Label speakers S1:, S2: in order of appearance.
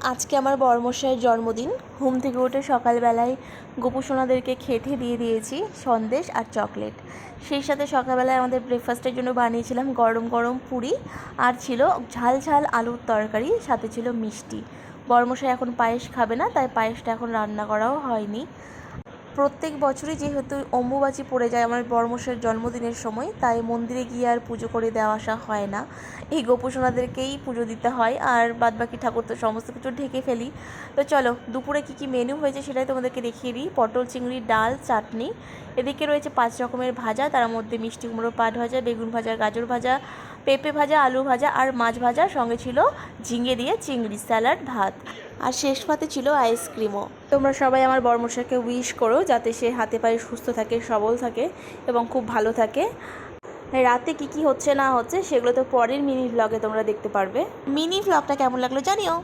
S1: আজকে আমার বড়মশাইয়ের জন্মদিন। ঘুম থেকে উঠে সকালবেলায় গোপুসোনাদেরকে খেতে দিয়ে দিয়েছি সন্দেশ আর চকলেট। সেই সাথে সকালবেলায় আমাদের ব্রেকফাস্টের জন্য বানিয়েছিলাম গরম গরম পুরি, আর ছিল ঝাল ঝাল আলুর তরকারি, সাথে ছিল মিষ্টি। বড়মশাই এখন পায়েস খাবে না, তাই পায়েসটা এখন রান্না করাও হয়নি। প্রত্যেক বছরই যেহেতু অম্বুবাচী পড়ে যায় আমার বড়মশাইয়ের জন্মদিনের সময়, তাই মন্দিরে গিয়ে আর পুজো করে দেওয়া আসা হয় না। এই গোপুসোনাদেরকেই পুজো দিতে হয়, আর বাদবাকি ঠাকুর তো সমস্ত কিছু ঢেকে ফেলি। তো চলো দুপুরে কী কী মেনু হয়েছে সেটাই তোমাদেরকে দেখিয়ে দিই। পটল চিংড়ি ডাল চাটনি, এদিকে রয়েছে 5 রকমের ভাজা, তার মধ্যে মিষ্টি কুমড়ো পাট ভাজা, বেগুন ভাজা, গাজর ভাজা, পেঁপে ভাজা, আলু ভাজা আর মাছ ভাজা, সঙ্গে ছিল ঝিঙে দিয়ে চিংড়ি, স্যালাড, ভাত, আর শেষ পাতে ছিল আইসক্রিমও। তোমরা সবাই আমার বড়মশাইকে উইশ করো যাতে সে হাতে পায়ে সুস্থ থাকে, সবল থাকে এবং খুব ভালো থাকে। রাতে কি কি হচ্ছে না হচ্ছে সেগুলো তো পরের মিনি ব্লগে তোমরা দেখতে পারবে। মিনি ব্লগটা কেমন লাগলো জানিও।